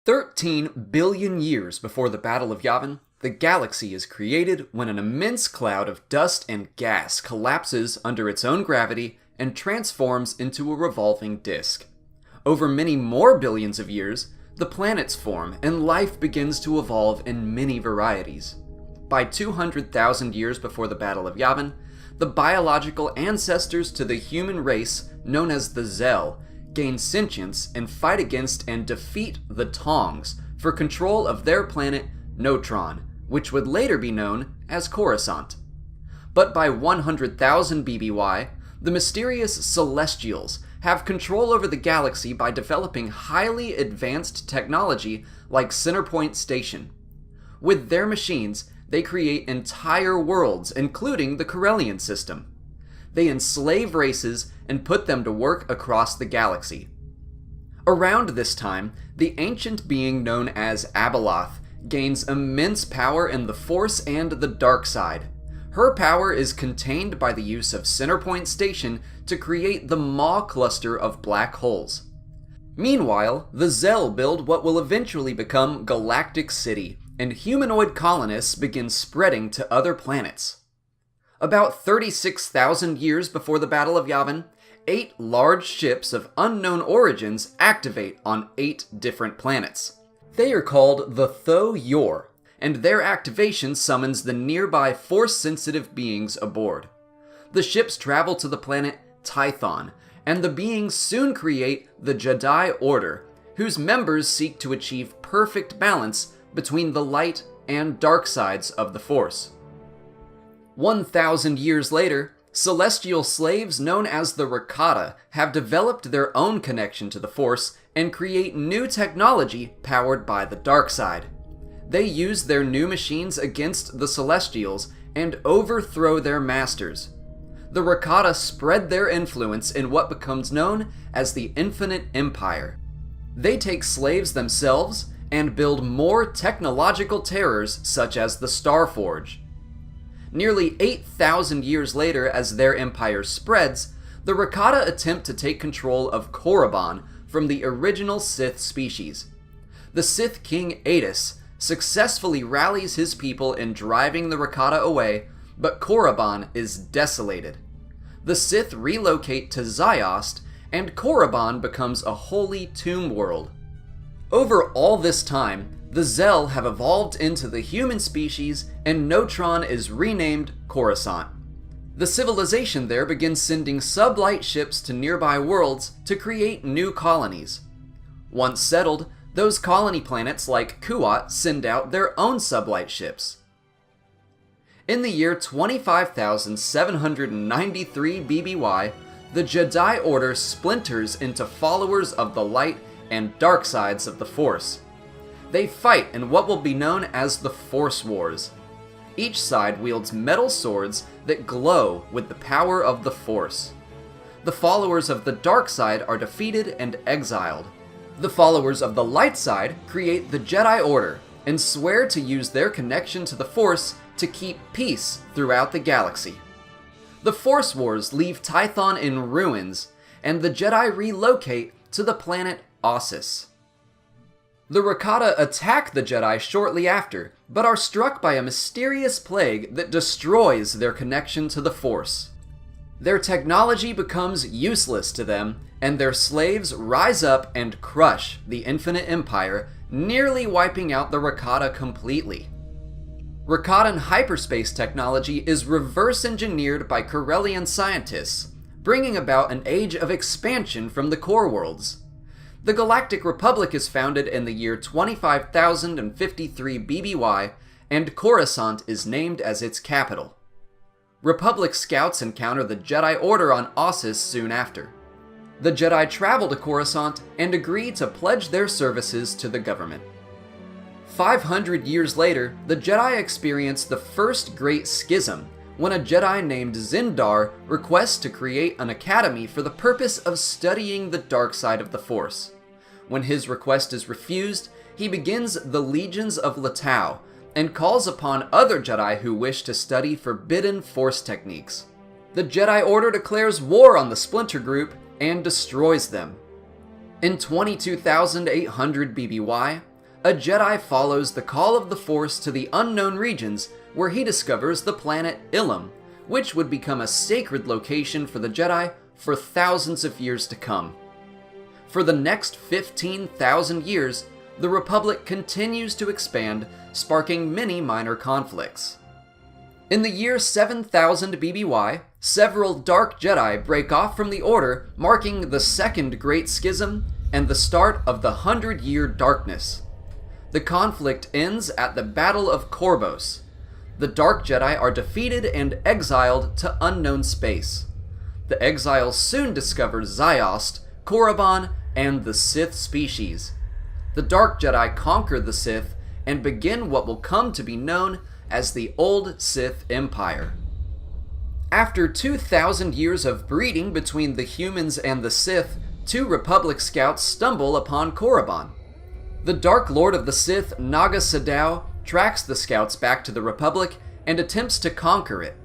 13 billion years before the Battle of Yavin, the galaxy is created when an immense cloud of dust and gas collapses under its own gravity and transforms into a revolving disk. Over many more billions of years, the planets form and life begins to evolve in many varieties. By 200,000 years before the Battle of Yavin, the biological ancestors to the human race known as the Zell gain sentience and fight against and defeat the Tongs for control of their planet Notron, which would later be known as Coruscant. But by 100,000 BBY, the mysterious Celestials have control over the galaxy by developing highly advanced technology like Centerpoint Station. With their machines, they create entire worlds, including the Corellian system. They enslave races and put them to work across the galaxy. Around this time, the ancient being known as Abeloth gains immense power in the Force and the Dark Side. Her power is contained by the use of Centerpoint Station to create the Maw cluster of black holes. Meanwhile, the Zell build what will eventually become Galactic City, and humanoid colonists begin spreading to other planets. About 36,000 years before the Battle of Yavin, 8 large ships of unknown origins activate on 8 different planets. They are called the Tho Yor, and their activation summons the nearby Force-sensitive beings aboard. The ships travel to the planet Tython, and the beings soon create the Jedi Order, whose members seek to achieve perfect balance between the light and dark sides of the Force. 1,000 years later, celestial slaves known as the Rakata have developed their own connection to the Force and create new technology powered by the dark side. They use their new machines against the Celestials and overthrow their masters. The Rakata spread their influence in what becomes known as the Infinite Empire. They take slaves themselves and build more technological terrors such as the Starforge. Nearly 8,000 years later, as their empire spreads, the Rakata attempt to take control of Korriban from the original Sith species. The Sith King Adus successfully rallies his people in driving the Rakata away, but Korriban is desolated. The Sith relocate to Ziost, and Korriban becomes a holy tomb world. Over all this time, the Zell have evolved into the human species, and Notron is renamed Coruscant. The civilization there begins sending sublight ships to nearby worlds to create new colonies. Once settled, those colony planets like Kuat send out their own sublight ships. In the year 25,793 BBY, the Jedi Order splinters into followers of the light and dark sides of the Force. They fight in what will be known as the Force Wars. Each side wields metal swords that glow with the power of the Force. The followers of the dark side are defeated and exiled. The followers of the light side create the Jedi Order and swear to use their connection to the Force to keep peace throughout the galaxy. The Force Wars leave Tython in ruins, and the Jedi relocate to the planet Ossus. The Rakata attack the Jedi shortly after, but are struck by a mysterious plague that destroys their connection to the Force. Their technology becomes useless to them, and their slaves rise up and crush the Infinite Empire, nearly wiping out the Rakata completely. Rakatan hyperspace technology is reverse-engineered by Corellian scientists, bringing about an age of expansion from the core worlds. The Galactic Republic is founded in the year 25,053 BBY, and Coruscant is named as its capital. Republic scouts encounter the Jedi Order on Ossus soon after. The Jedi travel to Coruscant and agree to pledge their services to the government. 500 years later, the Jedi experience the first Great Schism, when a Jedi named Zindar requests to create an academy for the purpose of studying the dark side of the Force. When his request is refused, he begins the Legions of Latau and calls upon other Jedi who wish to study forbidden Force techniques. The Jedi Order declares war on the Splinter Group and destroys them. In 22,800 BBY, a Jedi follows the call of the Force to the unknown regions where he discovers the planet Ilum, which would become a sacred location for the Jedi for thousands of years to come. For the next 15,000 years, the Republic continues to expand, sparking many minor conflicts. In the year 7000 BBY, several Dark Jedi break off from the Order, marking the Second Great Schism and the start of the 100-Year Darkness. The conflict ends at the Battle of Korbos. The Dark Jedi are defeated and exiled to unknown space. The exiles soon discover Ziost, Korriban, and the Sith species. The Dark Jedi conquer the Sith and begin what will come to be known as the Old Sith Empire. After 2,000 years of breeding between the humans and the Sith, 2 Republic scouts stumble upon Korriban. The Dark Lord of the Sith, Naga Sadow, tracks the scouts back to the Republic and attempts to conquer it.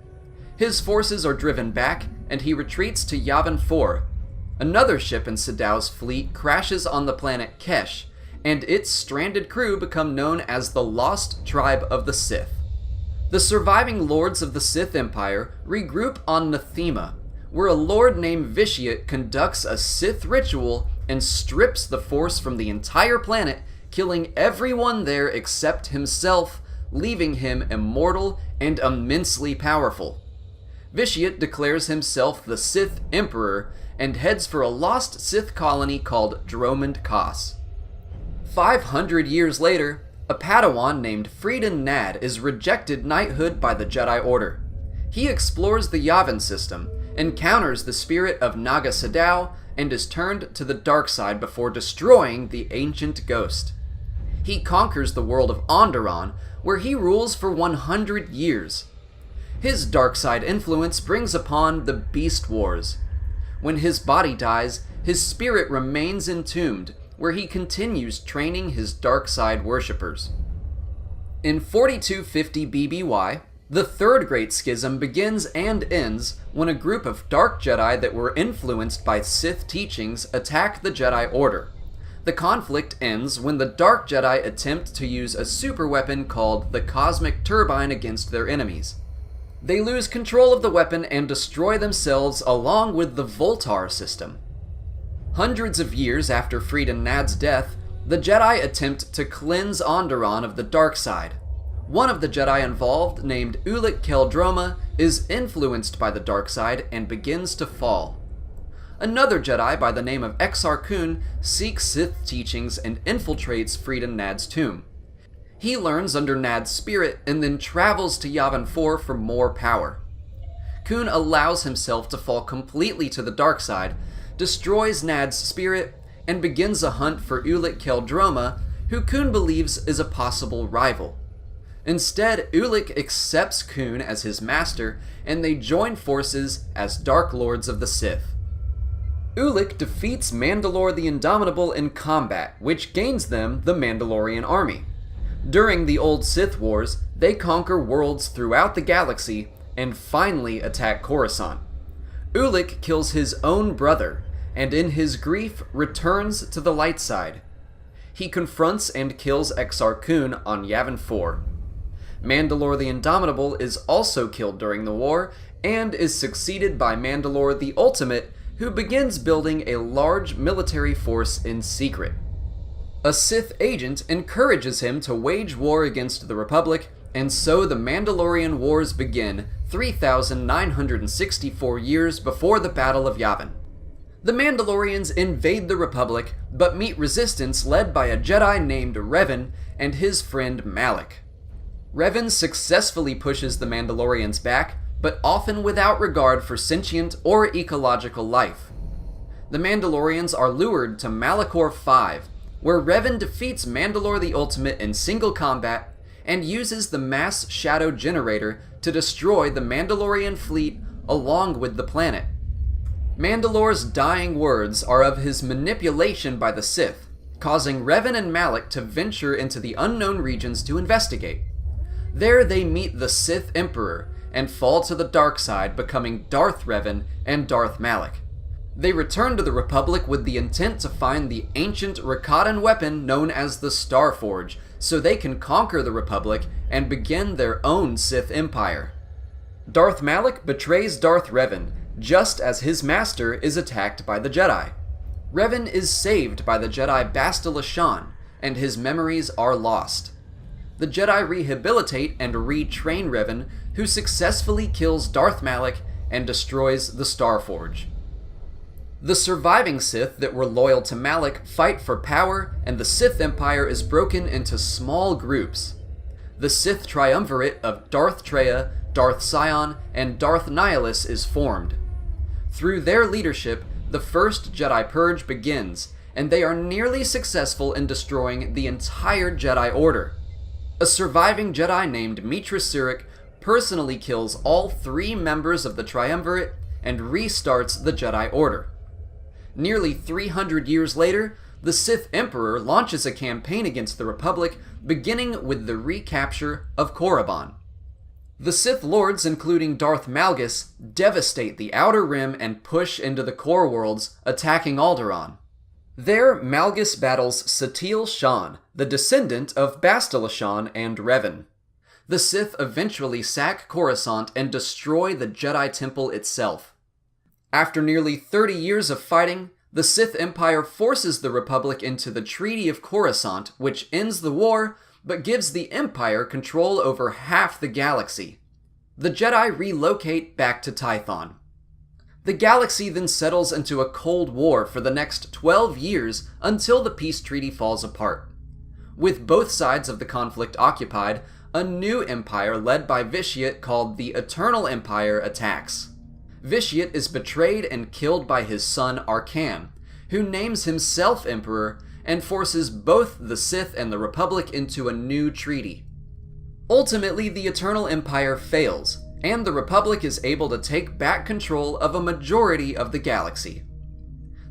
His forces are driven back, and he retreats to Yavin 4. Another ship in Sadow's fleet crashes on the planet Kesh, and its stranded crew become known as the Lost Tribe of the Sith. The surviving lords of the Sith Empire regroup on Nathema, where a lord named Vitiate conducts a Sith ritual and strips the Force from the entire planet, killing everyone there except himself, leaving him immortal and immensely powerful. Vitiate declares himself the Sith Emperor and heads for a lost Sith colony called Dromund Kaas. 500 years later, a Padawan named Freedon Nad is rejected knighthood by the Jedi Order. He explores the Yavin system, encounters the spirit of Naga Sadow, and is turned to the dark side before destroying the ancient ghost. He conquers the world of Onderon, where he rules for 100 years. His dark side influence brings upon the Beast Wars. When his body dies, his spirit remains entombed, where he continues training his dark side worshippers. In 4250 BBY, the Third Great Schism begins and ends when a group of Dark Jedi that were influenced by Sith teachings attack the Jedi Order. The conflict ends when the Dark Jedi attempt to use a superweapon called the Cosmic Turbine against their enemies. They lose control of the weapon and destroy themselves along with the Voltar system. Hundreds of years after Freedon Nad's death, the Jedi attempt to cleanse Onderon of the dark side. One of the Jedi involved, named Ulic Qel-Droma, is influenced by the dark side and begins to fall. Another Jedi by the name of Exar Kun seeks Sith teachings and infiltrates Freedon Nad's tomb. He learns under Nad's spirit and then travels to Yavin 4 for more power. Kun allows himself to fall completely to the dark side, destroys Nad's spirit, and begins a hunt for Ulic Qel-Droma, who Kun believes is a possible rival. Instead, Ulic accepts Kun as his master, and they join forces as Dark Lords of the Sith. Ulic defeats Mandalore the Indomitable in combat, which gains them the Mandalorian army. During the Old Sith Wars, they conquer worlds throughout the galaxy and finally attack Coruscant. Ulic kills his own brother, and in his grief returns to the light side. He confronts and kills Exar Kun on Yavin 4. Mandalore the Indomitable is also killed during the war, and is succeeded by Mandalore the Ultimate, who begins building a large military force in secret. A Sith agent encourages him to wage war against the Republic, and so the Mandalorian Wars begin 3,964 years before the Battle of Yavin. The Mandalorians invade the Republic, but meet resistance led by a Jedi named Revan and his friend Malak. Revan successfully pushes the Mandalorians back, but often without regard for sentient or ecological life. The Mandalorians are lured to Malachor 5, where Revan defeats Mandalore the Ultimate in single combat and uses the mass shadow generator to destroy the Mandalorian fleet along with the planet. Mandalore's dying words are of his manipulation by the Sith, causing Revan and Malak to venture into the unknown regions to investigate. There they meet the Sith Emperor and fall to the dark side, becoming Darth Revan and Darth Malak. They return to the Republic with the intent to find the ancient Rakatan weapon known as the Starforge, so they can conquer the Republic and begin their own Sith Empire. Darth Malak betrays Darth Revan, just as his master is attacked by the Jedi. Revan is saved by the Jedi Bastila Shan, and his memories are lost. The Jedi rehabilitate and retrain Revan, who successfully kills Darth Malak and destroys the Starforge. The surviving Sith that were loyal to Malak fight for power, and the Sith Empire is broken into small groups. The Sith Triumvirate of Darth Traya, Darth Sion, and Darth Nihilus is formed. Through their leadership, the First Jedi Purge begins, and they are nearly successful in destroying the entire Jedi Order. A surviving Jedi named Mitra Surik personally kills all 3 members of the Triumvirate and restarts the Jedi Order. Nearly 300 years later, the Sith Emperor launches a campaign against the Republic, beginning with the recapture of Korriban. The Sith Lords, including Darth Malgus, devastate the Outer Rim and push into the Core Worlds, attacking Alderaan. There, Malgus battles Satil Shan, the descendant of Bastila Shan and Revan. The Sith eventually sack Coruscant and destroy the Jedi Temple itself. After nearly 30 years of fighting, the Sith Empire forces the Republic into the Treaty of Coruscant, which ends the war, but gives the Empire control over half the galaxy. The Jedi relocate back to Tython. The galaxy then settles into a cold war for the next 12 years until the peace treaty falls apart. With both sides of the conflict occupied, a new empire led by Vitiate called the Eternal Empire attacks. Vitiate is betrayed and killed by his son Arcan, who names himself Emperor and forces both the Sith and the Republic into a new treaty. Ultimately, the Eternal Empire fails, and the Republic is able to take back control of a majority of the galaxy.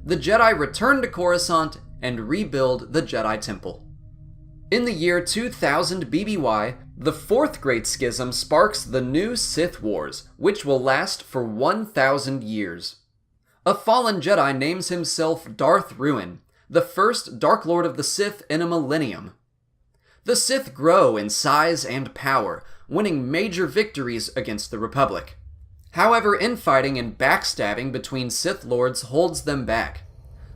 The Jedi return to Coruscant and rebuild the Jedi Temple. In the year 2000 BBY, the Fourth Great Schism sparks the new Sith Wars, which will last for 1,000 years. A fallen Jedi names himself Darth Ruin, the first Dark Lord of the Sith in a millennium. The Sith grow in size and power, winning major victories against the Republic. However, infighting and backstabbing between Sith Lords holds them back.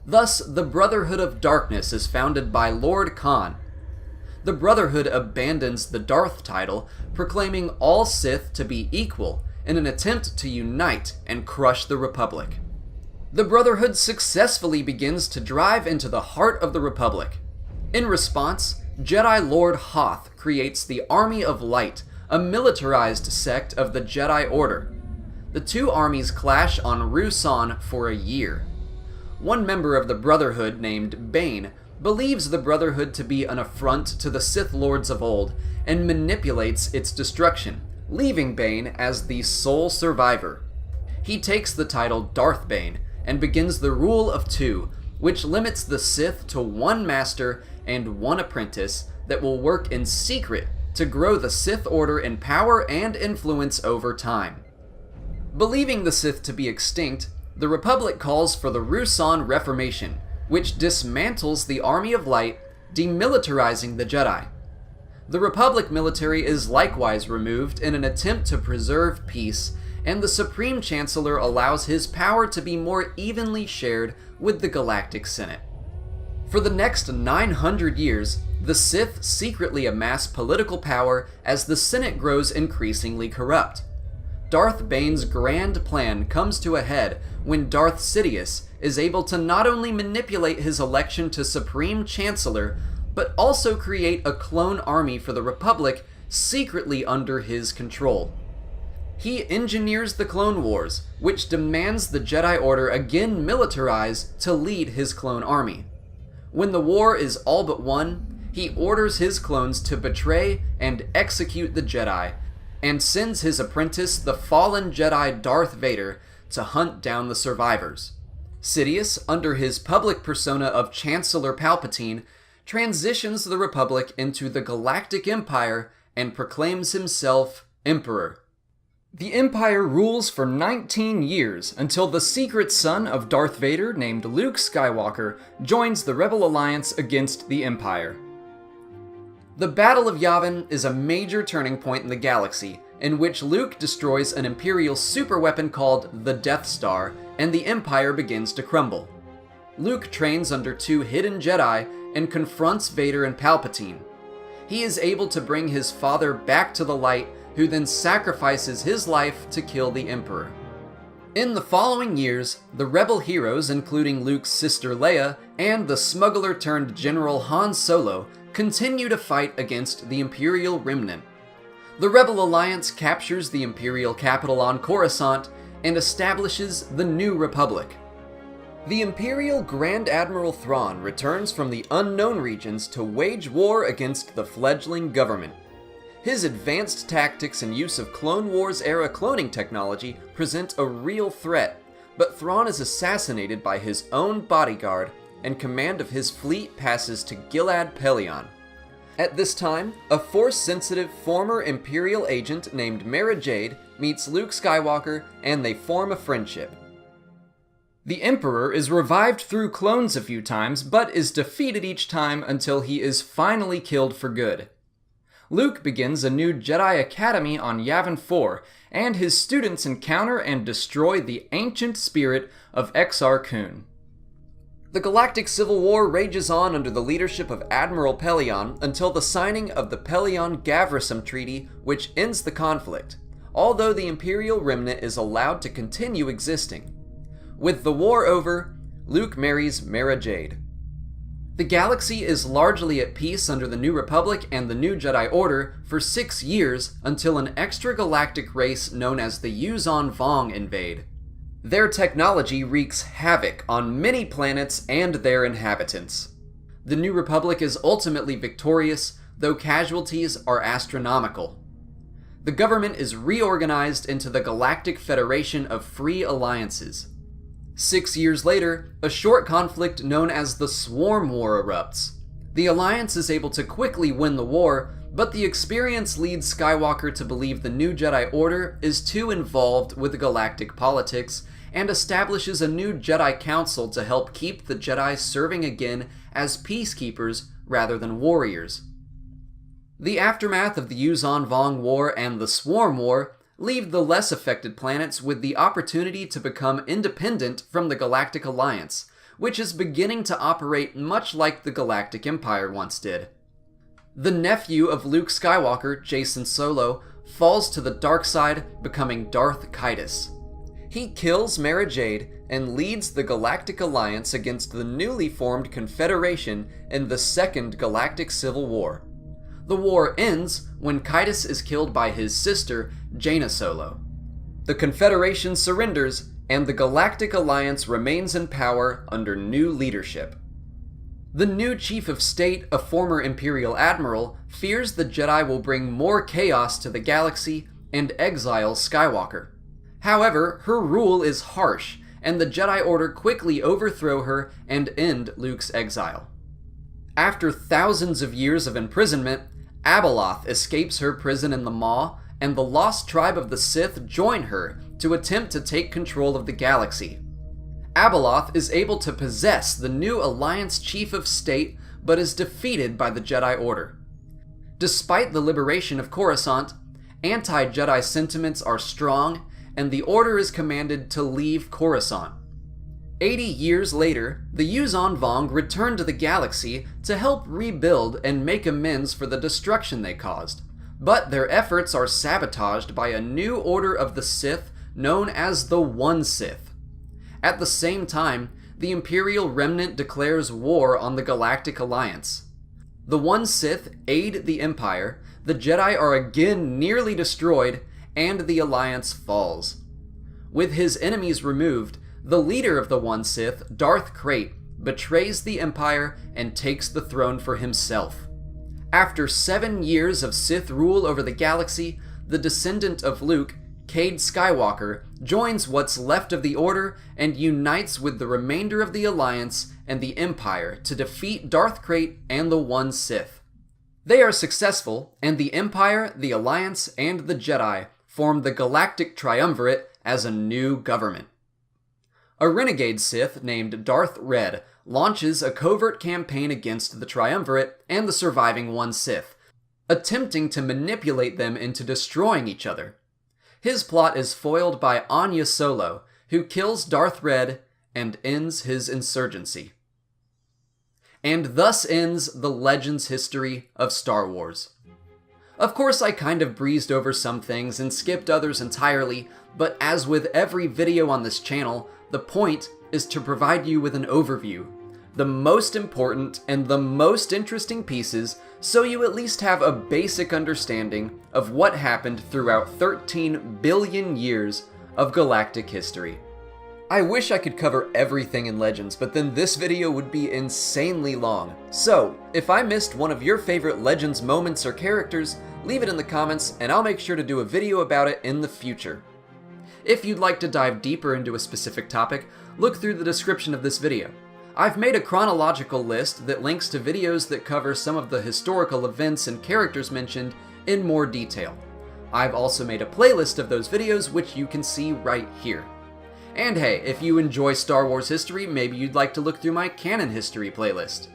Thus, the Brotherhood of Darkness is founded by Lord Khan. The Brotherhood abandons the Darth title, proclaiming all Sith to be equal in an attempt to unite and crush the Republic. The Brotherhood successfully begins to drive into the heart of the Republic. In response, Jedi Lord Hoth creates the Army of Light, a militarized sect of the Jedi Order. The two armies clash on Ruusan for a year. One member of the Brotherhood, named Bane, believes the Brotherhood to be an affront to the Sith Lords of old and manipulates its destruction, leaving Bane as the sole survivor. He takes the title Darth Bane and begins the Rule of Two, which limits the Sith to one master and one apprentice that will work in secret to grow the Sith Order in power and influence over time. Believing the Sith to be extinct, the Republic calls for the Ruusan Reformation, which dismantles the Army of Light, demilitarizing the Jedi. The Republic military is likewise removed in an attempt to preserve peace, and the Supreme Chancellor allows his power to be more evenly shared with the Galactic Senate. For the next 900 years, the Sith secretly amass political power as the Senate grows increasingly corrupt. Darth Bane's grand plan comes to a head when Darth Sidious is able to not only manipulate his election to Supreme Chancellor, but also create a clone army for the Republic secretly under his control. He engineers the Clone Wars, which demands the Jedi Order again militarize to lead his clone army. When the war is all but won, he orders his clones to betray and execute the Jedi, and sends his apprentice, the fallen Jedi Darth Vader, to hunt down the survivors. Sidious, under his public persona of Chancellor Palpatine, transitions the Republic into the Galactic Empire and proclaims himself Emperor. The Empire rules for 19 years until the secret son of Darth Vader named Luke Skywalker joins the Rebel Alliance against the Empire. The Battle of Yavin is a major turning point in the galaxy, in which Luke destroys an Imperial superweapon called the Death Star, and the Empire begins to crumble. Luke trains under two hidden Jedi and confronts Vader and Palpatine. He is able to bring his father back to the light, who then sacrifices his life to kill the Emperor. In the following years, the Rebel heroes, including Luke's sister Leia and the smuggler-turned-General Han Solo, continue to fight against the Imperial Remnant. The Rebel Alliance captures the Imperial capital on Coruscant and establishes the New Republic. The Imperial Grand Admiral Thrawn returns from the unknown regions to wage war against the fledgling government. His advanced tactics and use of Clone Wars-era cloning technology present a real threat, but Thrawn is assassinated by his own bodyguard, and command of his fleet passes to Gilad Pellaeon. At this time, a Force-sensitive former Imperial agent named Mara Jade meets Luke Skywalker, and they form a friendship. The Emperor is revived through clones a few times, but is defeated each time until he is finally killed for good. Luke begins a new Jedi Academy on Yavin 4, and his students encounter and destroy the ancient spirit of Exar Kun. The Galactic Civil War rages on under the leadership of Admiral Pellaeon until the signing of the Pellaeon-Gavrisum Treaty, which ends the conflict, although the Imperial Remnant is allowed to continue existing. With the war over, Luke marries Mara Jade. The galaxy is largely at peace under the New Republic and the New Jedi Order for 6 years until an extragalactic race known as the Yuuzhan Vong invade. Their technology wreaks havoc on many planets and their inhabitants. The New Republic is ultimately victorious, though casualties are astronomical. The government is reorganized into the Galactic Federation of Free Alliances. 6 years later, a short conflict known as the Swarm War erupts. The Alliance is able to quickly win the war, but the experience leads Skywalker to believe the New Jedi Order is too involved with galactic politics, and establishes a new Jedi Council to help keep the Jedi serving again as peacekeepers rather than warriors. The aftermath of the Yuuzhan Vong War and the Swarm War leave the less affected planets with the opportunity to become independent from the Galactic Alliance, which is beginning to operate much like the Galactic Empire once did. The nephew of Luke Skywalker, Jacen Solo, falls to the dark side, becoming Darth Caedus. He kills Mara Jade and leads the Galactic Alliance against the newly formed Confederation in the Second Galactic Civil War. The war ends when Caedus is killed by his sister, Jaina Solo. The Confederation surrenders, and the Galactic Alliance remains in power under new leadership. The new Chief of State, a former Imperial Admiral, fears the Jedi will bring more chaos to the galaxy and exile Skywalker. However, her rule is harsh, and the Jedi Order quickly overthrow her and end Luke's exile. After thousands of years of imprisonment, Abeloth escapes her prison in the Maw, and the lost tribe of the Sith join her to attempt to take control of the galaxy. Abeloth is able to possess the new Alliance Chief of State, but is defeated by the Jedi Order. Despite the liberation of Coruscant, anti-Jedi sentiments are strong, and the Order is commanded to leave Coruscant. 80 years later, the Yuuzhan Vong return to the galaxy to help rebuild and make amends for the destruction they caused, but their efforts are sabotaged by a new order of the Sith known as the One Sith. At the same time, the Imperial Remnant declares war on the Galactic Alliance. The One Sith aid the Empire, the Jedi are again nearly destroyed, and the Alliance falls. With his enemies removed, the leader of the One Sith, Darth Krayt, betrays the Empire and takes the throne for himself. After 7 years of Sith rule over the galaxy, the descendant of Luke, Cade Skywalker, joins what's left of the Order and unites with the remainder of the Alliance and the Empire to defeat Darth Krayt and the One Sith. They are successful, and the Empire, the Alliance, and the Jedi formed the Galactic Triumvirate as a new government. A renegade Sith named Darth Red launches a covert campaign against the Triumvirate and the surviving one Sith, attempting to manipulate them into destroying each other. His plot is foiled by Anya Solo, who kills Darth Red and ends his insurgency. And thus ends the Legends history of Star Wars. Of course, I kind of breezed over some things and skipped others entirely, but as with every video on this channel, the point is to provide you with an overview, the most important and the most interesting pieces, so you at least have a basic understanding of what happened throughout 13 billion years of galactic history. I wish I could cover everything in Legends, but then this video would be insanely long. So, if I missed one of your favorite Legends moments or characters, leave it in the comments and I'll make sure to do a video about it in the future. If you'd like to dive deeper into a specific topic, look through the description of this video. I've made a chronological list that links to videos that cover some of the historical events and characters mentioned in more detail. I've also made a playlist of those videos which you can see right here. And hey, if you enjoy Star Wars history, maybe you'd like to look through my canon history playlist.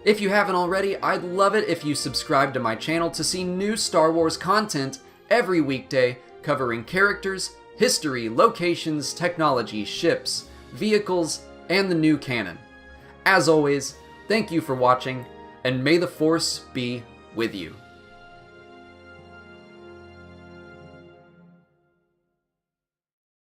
If you haven't already, I'd love it if you subscribe to my channel to see new Star Wars content every weekday covering characters, history, locations, technology, ships, vehicles, and the new canon. As always, thank you for watching, and may the Force be with you.